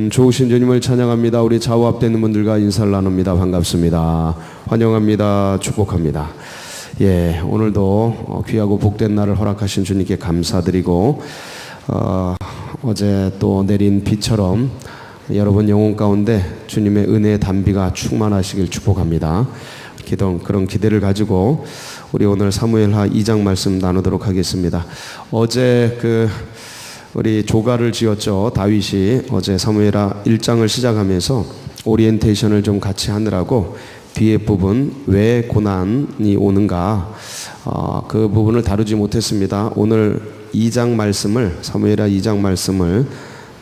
좋으신 주님을 찬양합니다. 우리 좌우 앞에 있는 분들과 인사를 나눕니다. 반갑습니다. 환영합니다. 축복합니다. 오늘도 귀하고 복된 날을 허락하신 주님께 감사드리고 어제 또 내린 비처럼 여러분 영혼 가운데 주님의 은혜의 단비가 충만하시길 축복합니다. 그런 기대를 가지고 우리 오늘 사무엘하 2장 말씀 나누도록 하겠습니다. 어제 우리 조가를 지었죠. 다윗이 어제 사무엘하 1장을 시작하면서 오리엔테이션을 좀 같이 하느라고 뒤에 부분 왜 고난이 오는가 그 부분을 다루지 못했습니다. 오늘 2장 말씀을 사무엘하 2장 말씀을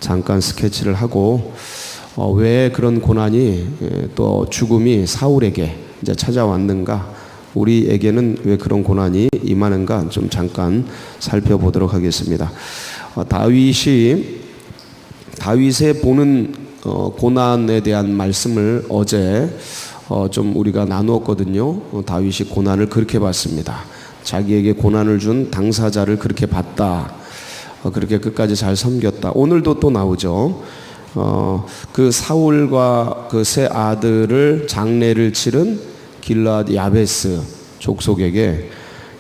잠깐 스케치를 하고 왜 그런 고난이 또 죽음이 사울에게 이제 찾아왔는가, 우리에게는 왜 그런 고난이 임하는가 좀 잠깐 살펴보도록 하겠습니다. 다윗의 보는 고난에 대한 말씀을 어제 좀 우리가 나누었거든요. 다윗이 고난을 그렇게 봤습니다. 자기에게 고난을 준 당사자를 그렇게 봤다. 그렇게 끝까지 잘 섬겼다. 오늘도 또 나오죠. 그 사울과 그 세 아들을 장례를 치른 길르앗 야베스 족속에게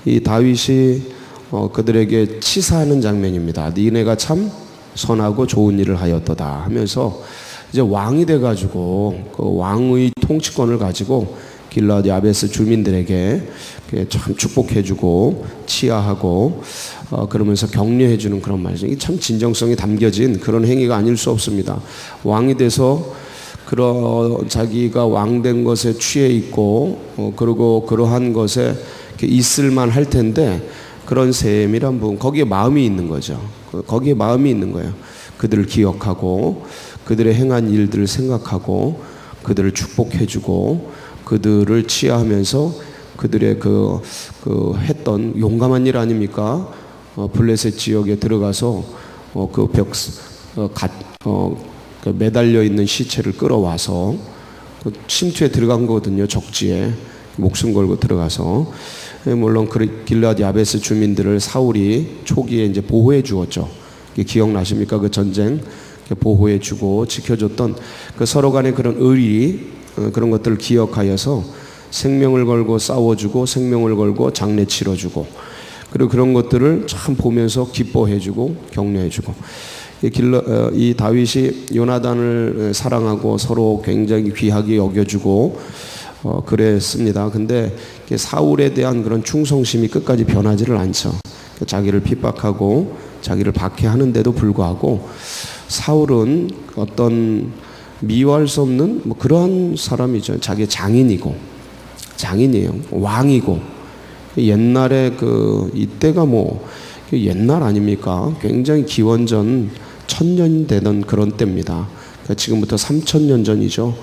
이 다윗이 그들에게 치사하는 장면입니다. 니네가 참 선하고 좋은 일을 하였도다 하면서 이제 왕이 돼가지고 그 왕의 통치권을 가지고 길르앗 야베스 주민들에게 참 축복해주고 치하하고 그러면서 격려해주는 그런 말이죠. 이게 참 진정성이 담겨진 그런 행위가 아닐 수 없습니다. 왕이 돼서 자기가 왕된 것에 취해 있고 그리고 그러한 것에 있을만 할 텐데 그런 셈이란 부분, 거기에 마음이 있는 거죠. 거기에 마음이 있는 거예요. 그들을 기억하고 그들의 행한 일들을 생각하고 그들을 축복해주고 그들을 치하하면서 그들의 했던 용감한 일 아닙니까? 블레셋 지역에 들어가서 매달려 있는 시체를 끌어와서 침투에 들어간 거거든요. 적지에 목숨 걸고 들어가서. 물론 길르앗 야베스 주민들을 사울이 초기에 이제 보호해 주었죠. 기억나십니까? 그 전쟁 보호해 주고 지켜줬던 그 서로 간의 그런 의리, 그런 것들을 기억하여서 생명을 걸고 싸워주고 생명을 걸고 장례 치러주고 그리고 그런 것들을 참 보면서 기뻐해주고 격려해주고 이 다윗이 요나단을 사랑하고 서로 굉장히 귀하게 여겨주고 그랬습니다. 근데 사울에 대한 그런 충성심이 끝까지 변하지를 않죠. 자기를 핍박하고 자기를 박해하는데도 불구하고 사울은 어떤 미워할 수 없는 그러한 사람이죠. 자기 장인이에요. 왕이고 옛날에 이때가 옛날 아닙니까? 굉장히 기원전 1000년 되던 그런 때입니다. 지금부터 3000년 전이죠.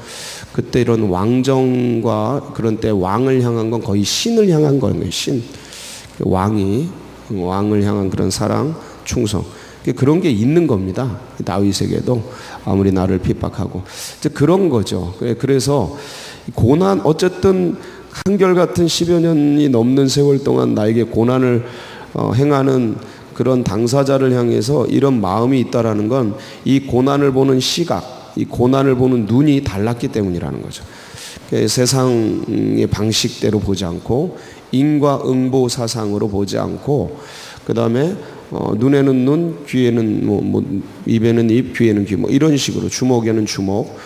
그때 이런 왕정과 그런 때 왕을 향한 건 거의 신을 향한 거예요. 신. 왕을 향한 그런 사랑, 충성. 그런 게 있는 겁니다. 다윗에게도 아무리 나를 핍박하고. 이제 그런 거죠. 그래서 고난, 어쨌든 한결같은 10여 년이 넘는 세월 동안 나에게 고난을 행하는 그런 당사자를 향해서 이런 마음이 있다라는 건 이 고난을 보는 시각, 이 고난을 보는 눈이 달랐기 때문이라는 거죠. 세상의 방식대로 보지 않고 인과응보 사상으로 보지 않고 그 다음에 눈에는 눈, 귀에는 입에는 입, 귀에는 귀 이런 식으로 주먹에는 주먹,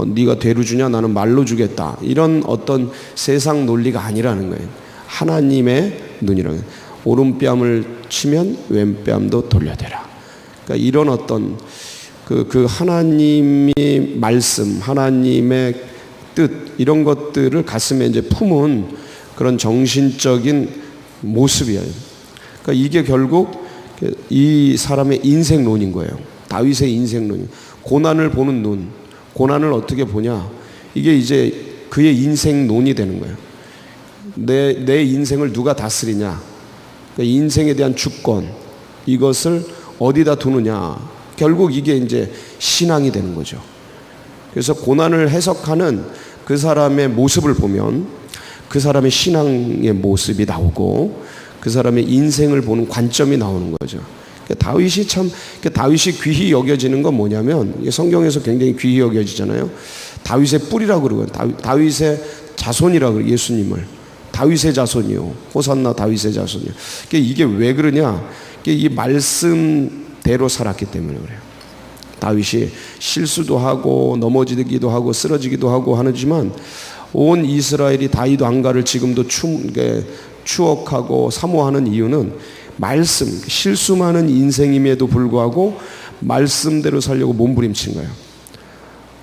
네가 대로 주냐 나는 말로 주겠다 이런 어떤 세상 논리가 아니라는 거예요. 하나님의 눈이라는 거예요. 오른뺨을 치면 왼뺨도 돌려대라. 그러니까 이런 어떤 그 하나님의 말씀, 하나님의 뜻 이런 것들을 가슴에 이제 품은 그런 정신적인 모습이에요. 그러니까 이게 결국 이 사람의 인생론인 거예요. 다윗의 인생론이. 고난을 보는 눈, 고난을 어떻게 보냐? 이게 이제 그의 인생론이 되는 거예요. 내 인생을 누가 다스리냐? 그러니까 인생에 대한 주권, 이것을 어디다 두느냐? 결국 이게 이제 신앙이 되는 거죠. 그래서 고난을 해석하는 그 사람의 모습을 보면 그 사람의 신앙의 모습이 나오고 그 사람의 인생을 보는 관점이 나오는 거죠. 다윗이 참, 다윗이 귀히 여겨지는 건 뭐냐면, 성경에서 굉장히 귀히 여겨지잖아요. 다윗의 뿌리라고 그러고, 다윗의 자손이라고 그래요, 예수님을. 다윗의 자손이요. 호산나 다윗의 자손이요. 이게 왜 그러냐? 이 말씀대로 살았기 때문에 그래요. 다윗이 실수도 하고 넘어지기도 하고 쓰러지기도 하고 하지만 온 이스라엘이 다윗 왕가를 지금도 추억하고 사모하는 이유는 말씀, 실수 많은 인생임에도 불구하고 말씀대로 살려고 몸부림친 거예요.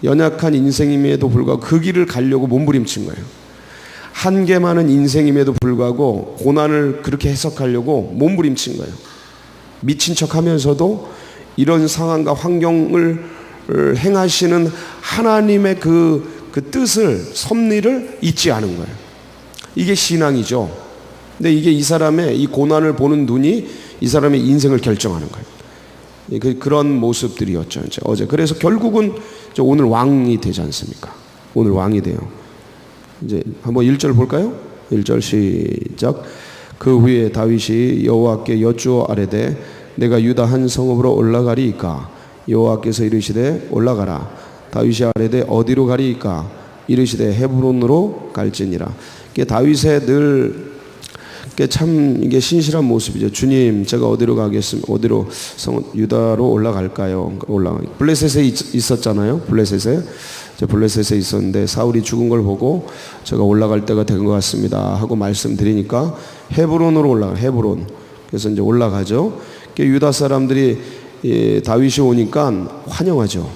연약한 인생임에도 불구하고 그 길을 가려고 몸부림친 거예요. 한계 많은 인생임에도 불구하고 고난을 그렇게 해석하려고 몸부림친 거예요. 미친 척 하면서도 이런 상황과 환경을 행하시는 하나님의 그 뜻을, 섭리를 잊지 않은 거예요. 이게 신앙이죠. 근데 이게 이 사람의 이 고난을 보는 눈이 이 사람의 인생을 결정하는 거예요. 그런 모습들이었죠. 어제. 그래서 결국은 오늘 왕이 되지 않습니까? 오늘 왕이 돼요. 이제 한번 1절 볼까요? 1절 시작. 그 후에 다윗이 여호와께 여쭈어 아뢰되 내가 유다 한 성읍으로 올라가리이까? 여호와께서 이르시되 올라가라. 다윗이 아뢰되 어디로 가리이까? 이르시되 헤브론으로 갈지니라. 이게 다윗의 늘 참 이게 신실한 모습이죠. 주님, 제가 어디로 가겠습니까? 어디로 유다로 올라갈까요? 블레셋에 있었잖아요. 블레셋에 있었는데 사울이 죽은 걸 보고 제가 올라갈 때가 된 것 같습니다 하고 말씀드리니까 헤브론으로 헤브론. 그래서 이제 올라가죠. 유다 사람들이 다윗이 오니까 환영하죠.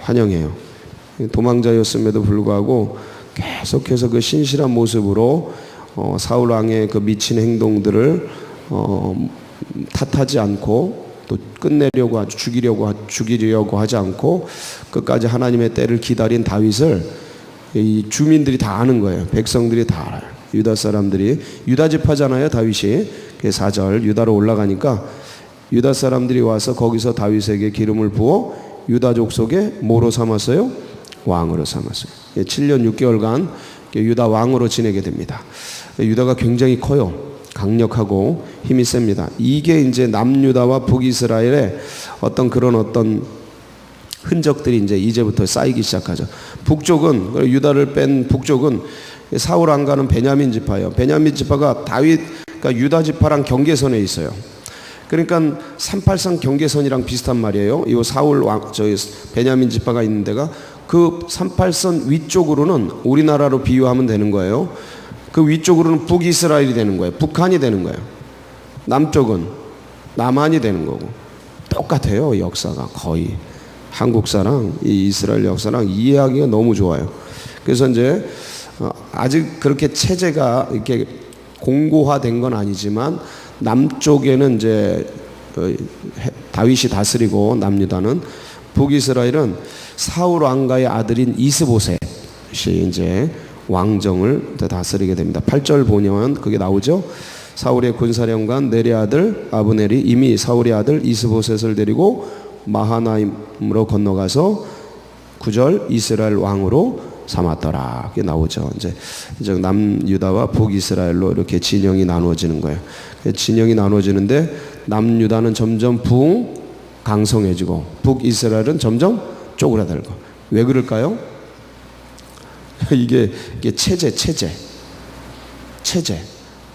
환영해요. 도망자였음에도 불구하고 계속해서 그 신실한 모습으로 사울 왕의 그 미친 행동들을 탓하지 않고 또 끝내려고 죽이려고 하지 않고 끝까지 하나님의 때를 기다린 다윗을 이 주민들이 다 아는 거예요. 백성들이 다 알아요. 유다 사람들이 유다 지파잖아요. 다윗이 4절 유다로 올라가니까 유다 사람들이 와서 거기서 다윗에게 기름을 부어 유다 족속에 뭐로 삼았어요? 왕으로 삼았어요. 7년 6개월간 유다 왕으로 지내게 됩니다. 유다가 굉장히 커요. 강력하고 힘이 셉니다. 이게 이제 남유다와 북이스라엘의 어떤 흔적들이 이제부터 쌓이기 시작하죠. 북쪽은, 유다를 뺀 북쪽은 사울 왕가는 베냐민 지파예요. 베냐민 지파가 그러니까 유다 지파랑 경계선에 있어요. 그러니까 383 경계선이랑 비슷한 말이에요. 이 사울 베냐민 지파가 있는 데가 그 38선 위쪽으로는 우리나라로 비유하면 되는 거예요. 그 위쪽으로는 북이스라엘이 되는 거예요. 북한이 되는 거예요. 남쪽은 남한이 되는 거고. 똑같아요. 역사가 거의. 한국사랑 이 이스라엘 역사랑 이해하기가 너무 좋아요. 그래서 이제 아직 그렇게 체제가 이렇게 공고화된 건 아니지만 남쪽에는 이제 다윗이 다스리고 남유다는, 북이스라엘은 사울 왕가의 아들인 이스보셋이 이제 왕정을 다스리게 됩니다. 8절 보면 그게 나오죠. 사울의 군사령관 넬의 아들 아브넬이 이미 사울의 아들 이스보셋을 데리고 마하나임으로 건너가서 9절 이스라엘 왕으로 삼았더라. 그게 나오죠. 이제 남유다와 북이스라엘로 이렇게 진영이 나누어지는 거예요. 진영이 나누어지는데 남유다는 점점 강성해지고 북이스라엘은 점점 쪼그라들고. 왜 그럴까요? 이게 체제.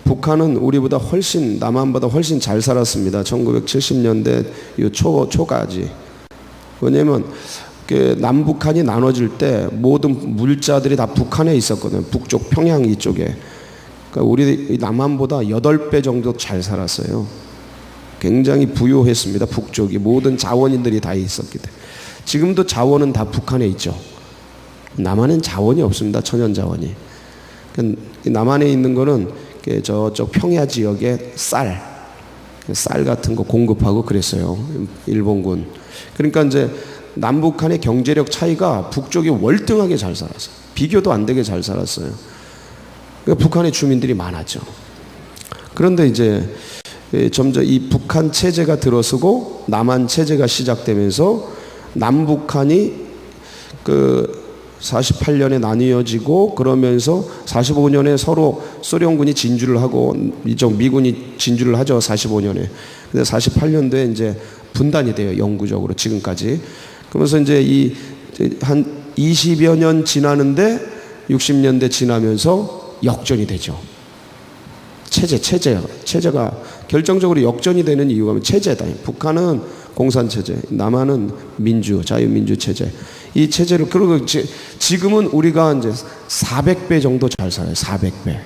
북한은 우리보다 훨씬, 남한보다 훨씬 잘 살았습니다. 1970년대 초까지. 왜냐면 남북한이 나눠질 때 모든 물자들이 다 북한에 있었거든요. 북쪽 평양 이쪽에. 그러니까 우리 남한보다 8배 정도 잘 살았어요. 굉장히 부유했습니다. 북쪽이. 모든 자원인들이 다 있었기 때문에. 지금도 자원은 다 북한에 있죠. 남한엔 자원이 없습니다. 천연 자원이. 남한에 있는 거는 저쪽 평야 지역에 쌀 같은 거 공급하고 그랬어요. 일본군. 그러니까 이제 남북한의 경제력 차이가 북쪽이 월등하게 잘 살았어요. 비교도 안 되게 잘 살았어요. 그러니까 북한의 주민들이 많았죠. 그런데 이제 점점 이 북한 체제가 들어서고 남한 체제가 시작되면서 남북한이 48년에 나뉘어지고 그러면서 45년에 서로 소련군이 진주를 하고 이쪽 미군이 진주를 하죠. 45년에. 근데 48년도에 이제 분단이 돼요. 영구적으로 지금까지. 그러면서 이제 이 한 20여 년 지나는데 60년대 지나면서 역전이 되죠. 체제가 결정적으로 역전이 되는 이유가 체제다. 북한은 공산체제, 남한은 자유민주 체제. 이 체제를, 그리고 지금은 우리가 이제 400배 정도 잘 살아요. 400배.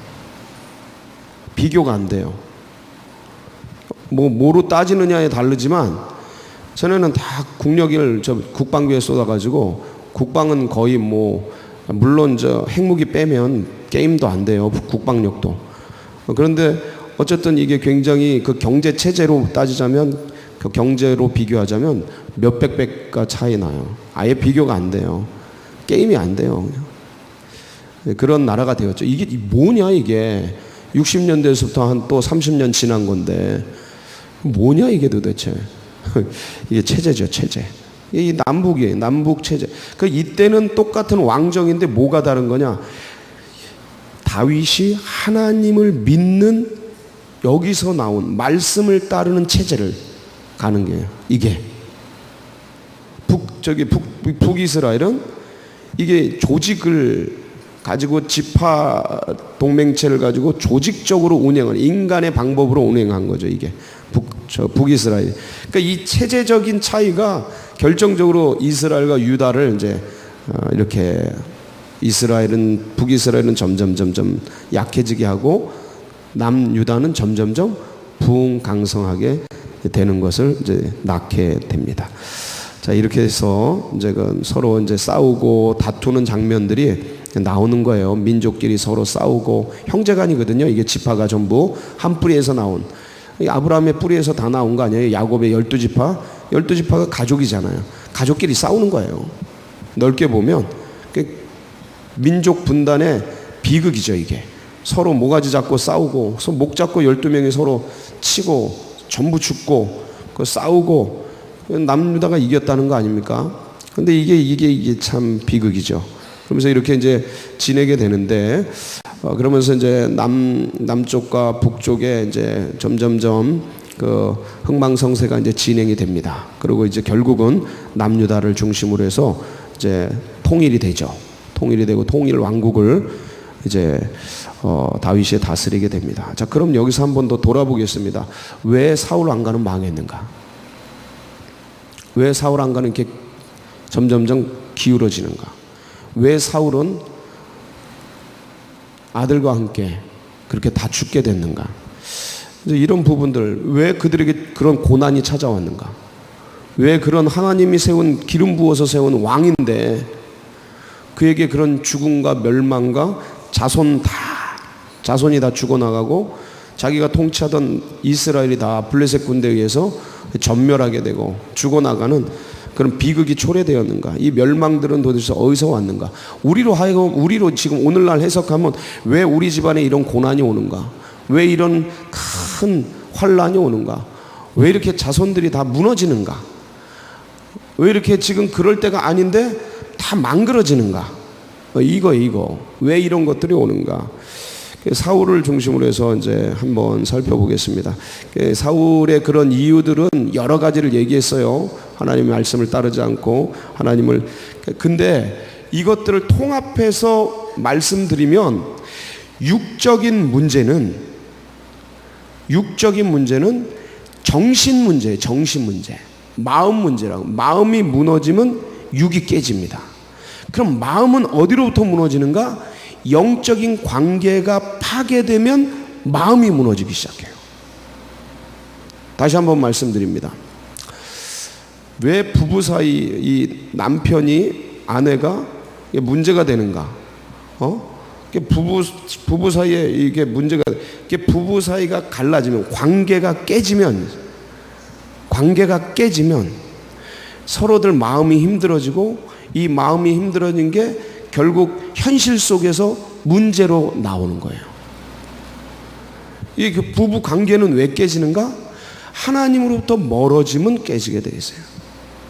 비교가 안 돼요. 뭐로 따지느냐에 다르지만, 전에는 다 국력을 국방비에 쏟아가지고, 국방은 거의 물론 핵무기 빼면 게임도 안 돼요. 국방력도. 그런데 어쨌든 이게 굉장히 그 경제 체제로 따지자면, 그 경제로 비교하자면 몇백 배가 차이 나요. 아예 비교가 안 돼요. 게임이 안 돼요. 그런 나라가 되었죠. 이게 뭐냐, 이게. 60년대에서부터 한 또 30년 지난 건데, 뭐냐, 이게 도대체. 이게 체제죠, 체제. 이 남북 체제. 이때는 똑같은 왕정인데 뭐가 다른 거냐. 다윗이 하나님을 믿는, 여기서 나온 말씀을 따르는 체제를 가는 게요. 이게 북이스라엘은 이게 조직을 가지고 지파 동맹체를 가지고 조직적으로 운영을 인간의 방법으로 운행한 거죠. 이게 북이스라엘. 그러니까 이 체제적인 차이가 결정적으로 이스라엘과 유다를 이제 이렇게 북이스라엘은 점점 약해지게 하고 남유다는 점점점 부흥강성하게 되는 것을 이제 낳게 됩니다. 자, 이렇게 해서 이제 서로 이제 싸우고 다투는 장면들이 나오는 거예요. 민족끼리 서로 싸우고, 형제간이거든요. 이게 지파가 전부 한 뿌리에서 나온, 아브라함의 뿌리에서 다 나온 거 아니에요. 야곱의 12지파가 가족이잖아요. 가족끼리 싸우는 거예요. 넓게 보면 민족 분단의 비극이죠. 이게 서로 모가지 잡고 싸우고, 목 잡고 12명이 서로 치고 전부 죽고 싸우고, 남유다가 이겼다는 거 아닙니까? 근데 이게 참 비극이죠. 그러면서 이렇게 이제 지내게 되는데, 그러면서 이제 남쪽과 북쪽에 이제 점점점 그 흥망성쇠가 이제 진행이 됩니다. 그리고 이제 결국은 남유다를 중심으로 해서 이제 통일이 되죠. 통일이 되고 통일 왕국을 이제 다윗이 다스리게 됩니다. 자, 그럼 여기서 한 번 더 돌아보겠습니다. 왜 사울 왕가는 망했는가? 왜 사울 왕가는 이렇게 점점점 기울어지는가? 왜 사울은 아들과 함께 그렇게 다 죽게 됐는가? 이런 부분들, 왜 그들에게 그런 고난이 찾아왔는가? 왜 그런 하나님이 기름 부어서 세운 왕인데 그에게 그런 죽음과 멸망과 자손이 다 죽어나가고, 자기가 통치하던 이스라엘이 다 블레셋 군대에 의해서 전멸하게 되고 죽어나가는 그런 비극이 초래되었는가? 이 멸망들은 도대체 어디서 왔는가? 우리로 지금 오늘날 해석하면 왜 우리 집안에 이런 고난이 오는가? 왜 이런 큰 환란이 오는가? 왜 이렇게 자손들이 다 무너지는가? 왜 이렇게 지금 그럴 때가 아닌데 다 망그러지는가? 이거 왜 이런 것들이 오는가? 사울을 중심으로 해서 이제 한번 살펴보겠습니다. 사울의 그런 이유들은 여러 가지를 얘기했어요. 하나님의 말씀을 따르지 않고 근데 이것들을 통합해서 말씀드리면 육적인 문제는 정신 문제, 마음 문제라고. 마음이 무너지면 육이 깨집니다. 그럼 마음은 어디로부터 무너지는가? 영적인 관계가 파괴되면 마음이 무너지기 시작해요. 다시 한번 말씀드립니다. 왜 부부 사이 이 남편이 아내가 문제가 되는가? 부부 사이에 이게 문제가, 이게 부부 사이가 갈라지면, 관계가 깨지면 서로들 마음이 힘들어지고, 이 마음이 힘들어진 게 결국 현실 속에서 문제로 나오는 거예요. 이 부부 관계는 왜 깨지는가? 하나님으로부터 멀어지면 깨지게 돼 있어요.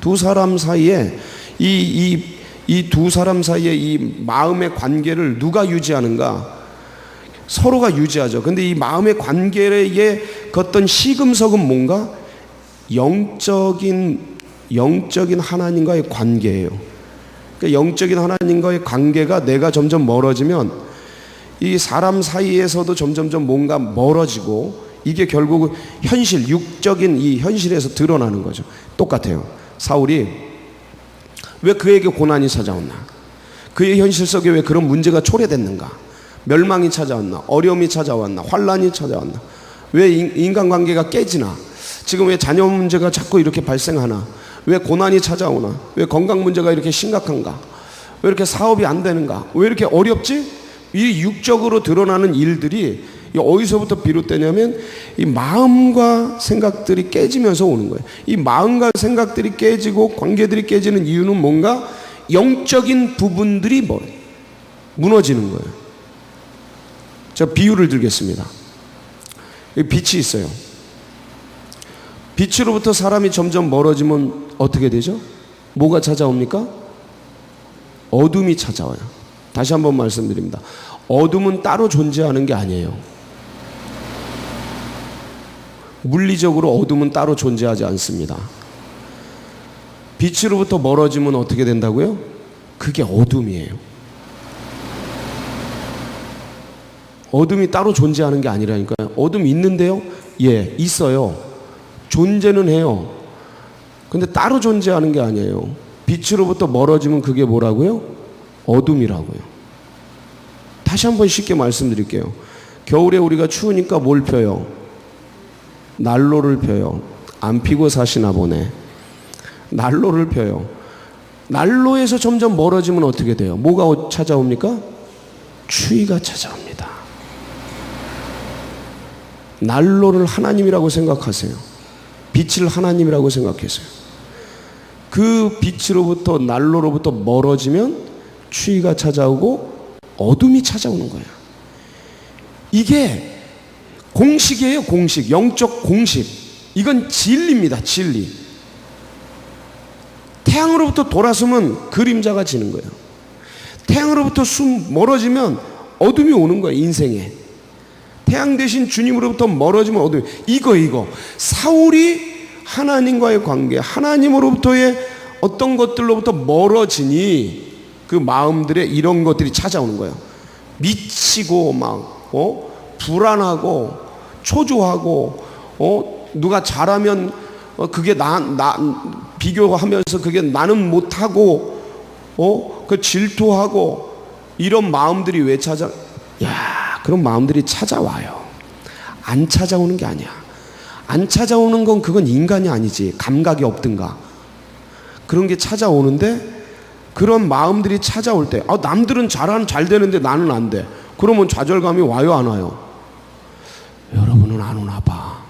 두 사람 사이에 이 이 두 사람 사이의 이 마음의 관계를 누가 유지하는가? 서로가 유지하죠. 근데 이 마음의 관계의 그 어떤 시금석은 뭔가? 영적인 하나님과의 관계예요. 그러니까 영적인 하나님과의 관계가 내가 점점 멀어지면 이 사람 사이에서도 점점점 뭔가 멀어지고, 이게 결국 현실, 육적인 이 현실에서 드러나는 거죠. 똑같아요. 사울이 왜 그에게 고난이 찾아왔나? 그의 현실 속에 왜 그런 문제가 초래됐는가? 멸망이 찾아왔나? 어려움이 찾아왔나? 환란이 찾아왔나? 왜 인간관계가 깨지나? 지금 왜 자녀 문제가 자꾸 이렇게 발생하나? 왜 고난이 찾아오나? 왜 건강 문제가 이렇게 심각한가? 왜 이렇게 사업이 안 되는가? 왜 이렇게 어렵지? 이 육적으로 드러나는 일들이 어디서부터 비롯되냐면 이 마음과 생각들이 깨지면서 오는 거예요. 이 마음과 생각들이 깨지고 관계들이 깨지는 이유는 뭔가 영적인 부분들이 무너지는 거예요. 제가 비유를 들겠습니다. 여기 빛이 있어요. 빛으로부터 사람이 점점 멀어지면 어떻게 되죠? 뭐가 찾아옵니까? 어둠이 찾아와요. 다시 한번 말씀드립니다. 어둠은 따로 존재하는 게 아니에요. 물리적으로 어둠은 따로 존재하지 않습니다. 빛으로부터 멀어지면 어떻게 된다고요? 그게 어둠이에요. 어둠이 따로 존재하는 게 아니라니까요. 어둠 있는데요? 예, 있어요. 존재는 해요. 근데 따로 존재하는 게 아니에요. 빛으로부터 멀어지면 그게 뭐라고요? 어둠이라고요. 다시 한번 쉽게 말씀드릴게요. 겨울에 우리가 추우니까 뭘 펴요? 난로를 펴요. 안 피고 사시나 보네. 난로를 펴요. 난로에서 점점 멀어지면 어떻게 돼요? 뭐가 찾아옵니까? 추위가 찾아옵니다. 난로를 하나님이라고 생각하세요. 빛을 하나님이라고 생각하세요. 그 빛으로부터, 난로로부터 멀어지면 추위가 찾아오고 어둠이 찾아오는 거예요. 이게 공식이에요. 공식. 영적 공식. 이건 진리입니다. 진리. 태양으로부터 돌아서면 그림자가 지는 거예요. 태양으로부터 멀어지면 어둠이 오는 거예요. 인생에. 태양 대신 주님으로부터 멀어지면 어둠이. 이거 사울이 하나님과의 관계, 하나님으로부터의 어떤 것들로부터 멀어지니 그 마음들에 이런 것들이 찾아오는 거예요. 미치고 막 불안하고 초조하고 누가 잘하면 그게 비교하면서 그게 나는 못하고 그 질투하고 이런 마음들이 왜 그런 마음들이 찾아와요. 안 찾아오는 게 아니야. 안 찾아오는 건 그건 인간이 아니지. 감각이 없든가 그런 게 찾아오는데, 그런 마음들이 찾아올 때 남들은 잘 되는데 나는 안 돼. 그러면 좌절감이 와요, 안 와요? 여러분은 안 오나 봐.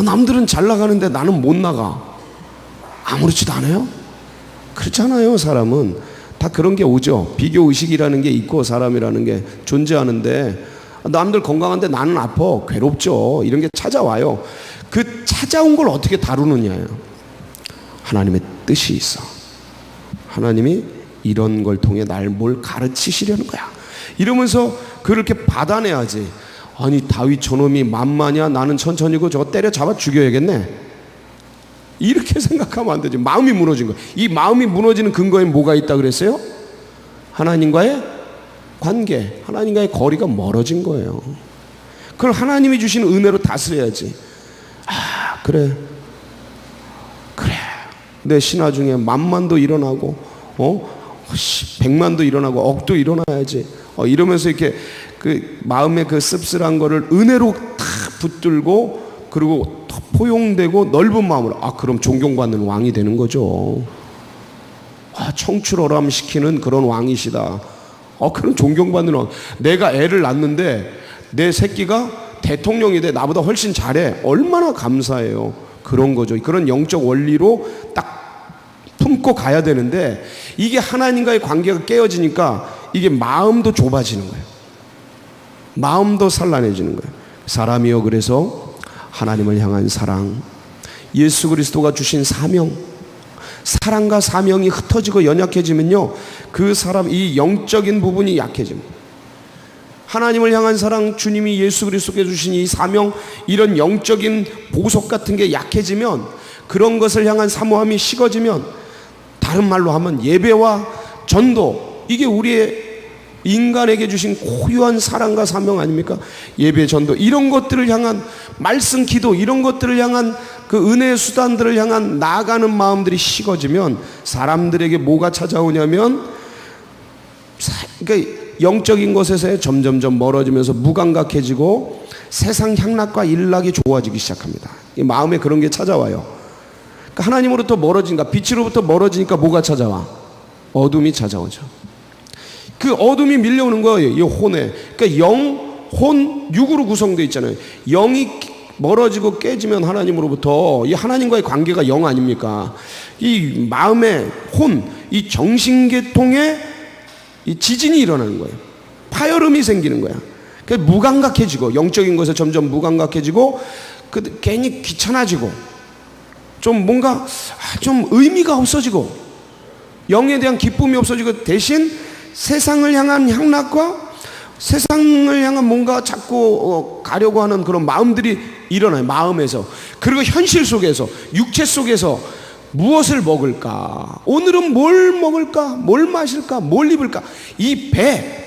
남들은 잘 나가는데 나는 못 나가. 아무렇지도 않아요? 그렇잖아요. 사람은 다 그런 게 오죠. 비교의식이라는 게 있고 사람이라는 게 존재하는데, 남들 건강한데 나는 아파. 괴롭죠. 이런 게 찾아와요. 그 찾아온 걸 어떻게 다루느냐예요. 하나님의 뜻이 있어. 하나님이 이런 걸 통해 날 뭘 가르치시려는 거야. 이러면서 그렇게 받아내야지. 아니 다윗 저놈이 만만이야. 나는 천천히고 저거 때려잡아 죽여야겠네. 이렇게 생각하면 안 되지. 마음이 무너진 거야. 이 마음이 무너지는 근거에 뭐가 있다 그랬어요? 하나님과의 관계, 하나님과의 거리가 멀어진 거예요. 그걸 하나님이 주시는 은혜로 다스려야지. 그래 내 신화 중에 만만도 일어나고 100만도 일어나고 억도 일어나야지. 이러면서 이렇게 그 마음의 그 씁쓸한 거를 은혜로 다 붙들고, 그리고 포용되고 넓은 마음으로 그럼 존경받는 왕이 되는 거죠. 청출어람 시키는 그런 왕이시다. 그런 존경받는 왕. 내가 애를 낳는데 내 새끼가 대통령이 돼. 나보다 훨씬 잘해. 얼마나 감사해요. 그런 거죠. 그런 영적 원리로 딱 품고 가야 되는데, 이게 하나님과의 관계가 깨어지니까 이게 마음도 좁아지는 거예요. 마음도 산란해지는 거예요. 사람이여, 그래서 하나님을 향한 사랑, 예수 그리스도가 주신 사명, 사랑과 사명이 흩어지고 연약해지면요, 그 사람 이 영적인 부분이 약해집니다. 하나님을 향한 사랑, 주님이 예수 그리스도께 주신 이 사명, 이런 영적인 보석 같은 게 약해지면, 그런 것을 향한 사모함이 식어지면, 다른 말로 하면 예배와 전도, 이게 우리의 인간에게 주신 고유한 사랑과 사명 아닙니까? 예배, 전도, 이런 것들을 향한 말씀, 기도, 이런 것들을 향한 그 은혜의 수단들을 향한 나아가는 마음들이 식어지면 사람들에게 뭐가 찾아오냐면, 그러니까 영적인 것에서 점점점 멀어지면서 무감각해지고 세상 향락과 일락이 좋아지기 시작합니다. 이 마음에 그런 게 찾아와요. 그러니까 하나님으로부터 멀어지니까, 빛으로부터 멀어지니까 뭐가 찾아와? 어둠이 찾아오죠. 그 어둠이 밀려오는 거예요, 이 혼에. 그러니까 영, 혼, 육으로 구성되어 있잖아요. 영이 멀어지고 깨지면 하나님으로부터, 이 하나님과의 관계가 영 아닙니까? 이 마음의 혼, 이 정신계통에 이 지진이 일어나는 거예요. 파열음이 생기는 거야. 그러니까 무감각해지고, 영적인 것에 점점 무감각해지고, 괜히 귀찮아지고, 좀 뭔가 좀 의미가 없어지고, 영에 대한 기쁨이 없어지고, 대신 세상을 향한 향락과 세상을 향한 뭔가 자꾸 가려고 하는 그런 마음들이 일어나요. 마음에서. 그리고 현실 속에서, 육체 속에서 무엇을 먹을까? 오늘은 뭘 먹을까? 뭘 마실까? 뭘 입을까? 이 배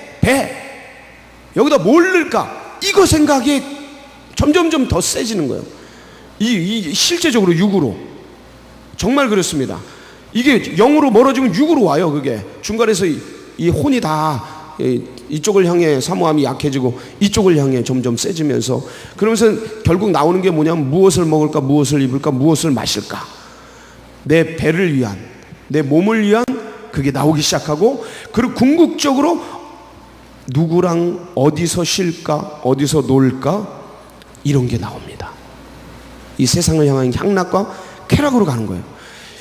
여기다 뭘 넣을까? 이거 생각이 점점점 더 세지는 거예요. 이 실제적으로 육으로 정말 그렇습니다. 이게 영으로 멀어지면 육으로 와요. 그게 중간에서 이 혼이 다 이쪽을 향해 사모함이 약해지고 이쪽을 향해 점점 세지면서, 그러면서 결국 나오는 게 뭐냐면, 무엇을 먹을까, 무엇을 입을까, 무엇을 마실까, 내 배를 위한, 내 몸을 위한, 그게 나오기 시작하고, 그리고 궁극적으로 누구랑 어디서 쉴까, 어디서 놀까, 이런 게 나옵니다. 이 세상을 향한 향락과 쾌락으로 가는 거예요.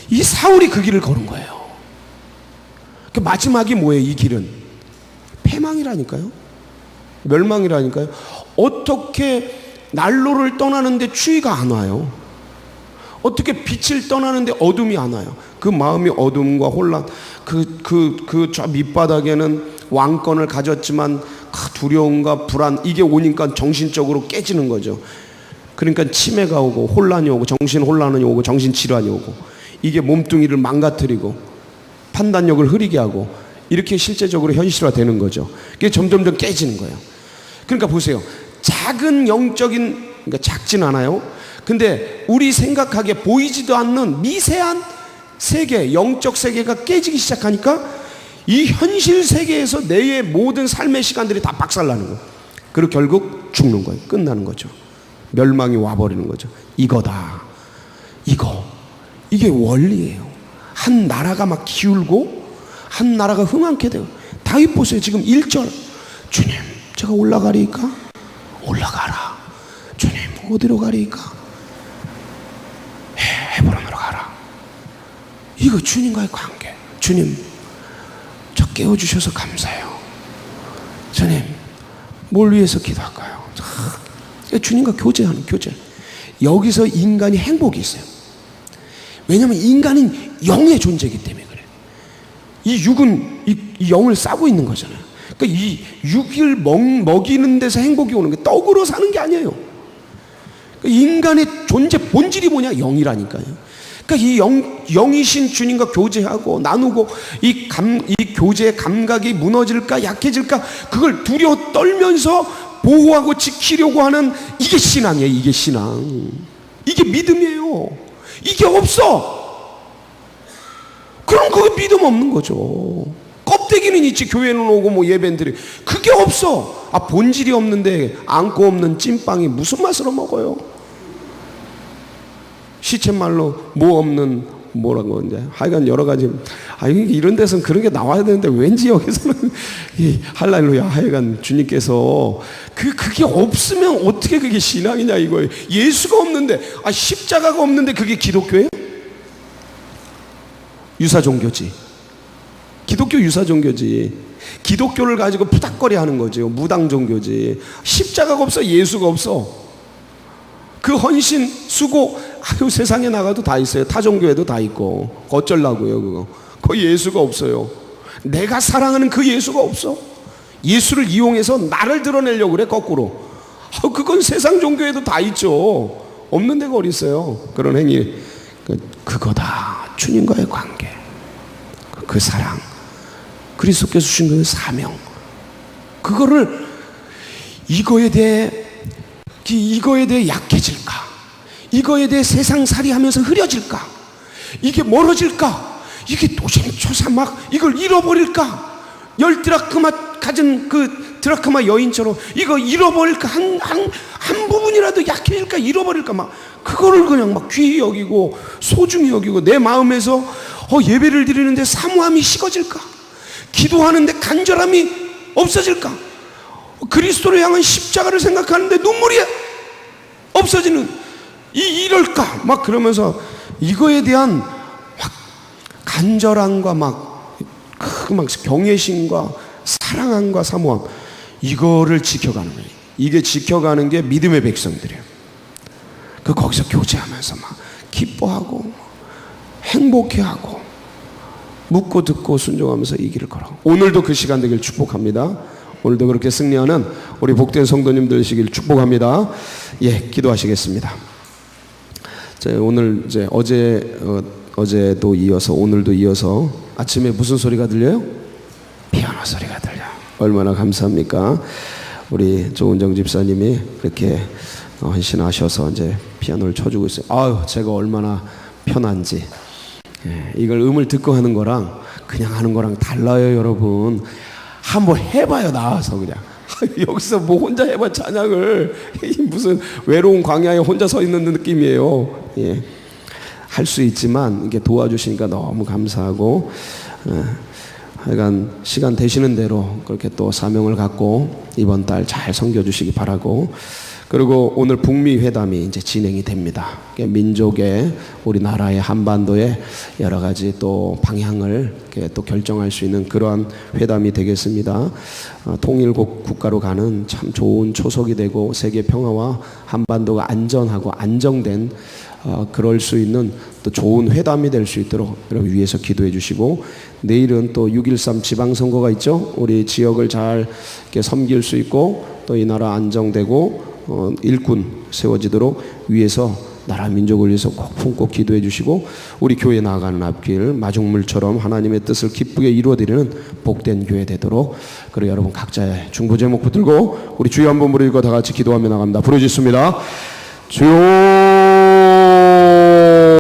이 사울이 그 길을 걸은 거예요. 그 마지막이 뭐예요? 이 길은 패망이라니까요. 멸망이라니까요. 어떻게 난로를 떠나는데 추위가 안 와요? 어떻게 빛을 떠나는데 어둠이 안 와요? 그 마음이 어둠과 혼란, 저 밑바닥에는 왕권을 가졌지만 두려움과 불안, 이게 오니까 정신적으로 깨지는 거죠. 그러니까 치매가 오고 혼란이 오고 정신 혼란이 오고 정신 질환이 오고, 이게 몸뚱이를 망가뜨리고 판단력을 흐리게 하고, 이렇게 실제적으로 현실화되는 거죠. 그게 점점점 깨지는 거예요. 그러니까 보세요. 작은 영적인, 그러니까 작진 않아요. 근데 우리 생각하기에 보이지도 않는 미세한 세계, 영적 세계가 깨지기 시작하니까 이 현실 세계에서 내의 모든 삶의 시간들이 다 박살나는 거예요. 그리고 결국 죽는 거예요. 끝나는 거죠. 멸망이 와버리는 거죠. 이거다. 이게 원리예요. 한 나라가 막 기울고 한 나라가 흥황케 돼요. 다윗 보세요. 지금 1절, 주님 제가 올라가리까? 올라가라. 주님 어디로 가리까? 헤브론으로 가라. 이거 주님과의 관계. 주님 저 깨워주셔서 감사해요. 주님 뭘 위해서 기도할까요? 주님과 교제하는 교제. 여기서 인간이 행복이 있어요. 왜냐하면 인간은 영의 존재이기 때문에 그래요. 이 육은 이 영을 싸고 있는 거잖아요. 그러니까 이 육을 먹이는 데서 행복이 오는 게, 떡으로 사는 게 아니에요. 그러니까 인간의 존재 본질이 뭐냐? 영이라니까요. 그러니까 이 영이신 주님과 교제하고 나누고, 이 교제의 감각이 무너질까 약해질까, 그걸 두려워 떨면서 보호하고 지키려고 하는, 이게 신앙이에요. 이게 신앙. 이게 믿음이에요. 이게 없어. 그럼 그게 믿음 없는 거죠. 껍데기는 있지. 교회는 오고 뭐 예배는 드리고. 그게 없어. 본질이 없는데 안고 없는 찐빵이 무슨 맛으로 먹어요? 시쳇말로 뭐 없는 뭐라고 이제 하여간 여러 가지. 이런 데서는 그런 게 나와야 되는데 왠지 여기서는 할렐루야, 하여간 주님께서 그게 없으면 어떻게 그게 신앙이냐 이거예요. 예수가 없는데, 십자가가 없는데 그게 기독교예요? 유사 종교지. 기독교 유사 종교지. 기독교를 가지고 푸닥거리 하는 거죠. 무당 종교지. 십자가가 없어. 예수가 없어. 그 헌신, 수고, 아유, 세상에 나가도 다 있어요. 타종교에도 다 있고. 어쩌려고요, 그거. 거기 예수가 없어요. 내가 사랑하는 그 예수가 없어. 예수를 이용해서 나를 드러내려고 그래, 거꾸로. 그건 세상 종교에도 다 있죠. 없는 데가 어디 있어요. 그런 행위. 그거다. 주님과의 관계, 그 사랑, 그리스도께서 주신 그 사명, 그거를 이거에 대해 약해질까? 이거에 대해 세상살이 하면서 흐려질까? 이게 멀어질까? 이게 노심초사 막 이걸 잃어버릴까? 10드라크마 가진 그 드라크마 여인처럼 이거 잃어버릴까? 한 부분이라도 약해질까? 잃어버릴까? 막 그거를 그냥 막 귀히 여기고 소중히 여기고, 내 마음에서 예배를 드리는데 사모함이 식어질까? 기도하는데 간절함이 없어질까? 그리스도를 향한 십자가를 생각하는데 눈물이 없어지는 이럴까? 막 그러면서 이거에 대한 막 간절함과 막 경외심과 사랑함과 사모함, 이거를 지켜가는 거예요. 이게 지켜가는 게 믿음의 백성들이에요. 거기서 교제하면서 막 기뻐하고 행복해하고 묻고 듣고 순종하면서 이 길을 걸어. 오늘도 그 시간 되길 축복합니다. 오늘도 그렇게 승리하는 우리 복된 성도님 되시길 축복합니다. 예, 기도하시겠습니다. 자, 오늘 이제 어제도 이어서 오늘도 이어서 아침에 무슨 소리가 들려요? 피아노 소리가 들려. 얼마나 감사합니까? 우리 조은정 집사님이 그렇게 헌신하셔서 이제 피아노를 쳐주고 있어요. 아유, 제가 얼마나 편한지. 예, 이걸 음을 듣고 하는 거랑 그냥 하는 거랑 달라요, 여러분. 한번 해봐요, 나와서 그냥. 여기서 뭐 혼자 해봐, 찬양을. 무슨 외로운 광야에 혼자 서 있는 느낌이에요. 예. 할 수 있지만 이게 도와주시니까 너무 감사하고, 하여간 시간 되시는 대로 그렇게 또 사명을 갖고 이번 달 잘 섬겨주시기 바라고. 그리고 오늘 북미 회담이 이제 진행이 됩니다. 민족의, 우리나라의, 한반도의 여러 가지 또 방향을 또 결정할 수 있는 그러한 회담이 되겠습니다. 통일국 국가로 가는 참 좋은 초석이 되고, 세계 평화와 한반도가 안전하고 안정된 그럴 수 있는 또 좋은 회담이 될 수 있도록 여러분 위해서 기도해 주시고, 내일은 또 6.13 지방선거가 있죠. 우리 지역을 잘 이렇게 섬길 수 있고 또 이 나라 안정되고 일꾼 세워지도록 위해서 나라 민족을 위해서 꼭 품고 기도해 주시고, 우리 교회 나아가는 앞길 마중물처럼 하나님의 뜻을 기쁘게 이루어드리는 복된 교회 되도록. 그리고 여러분 각자의 중보 제목 붙들고 우리 주여 한번 부르고 다 같이 기도하며 나갑니다. 부르짖습니다. 주여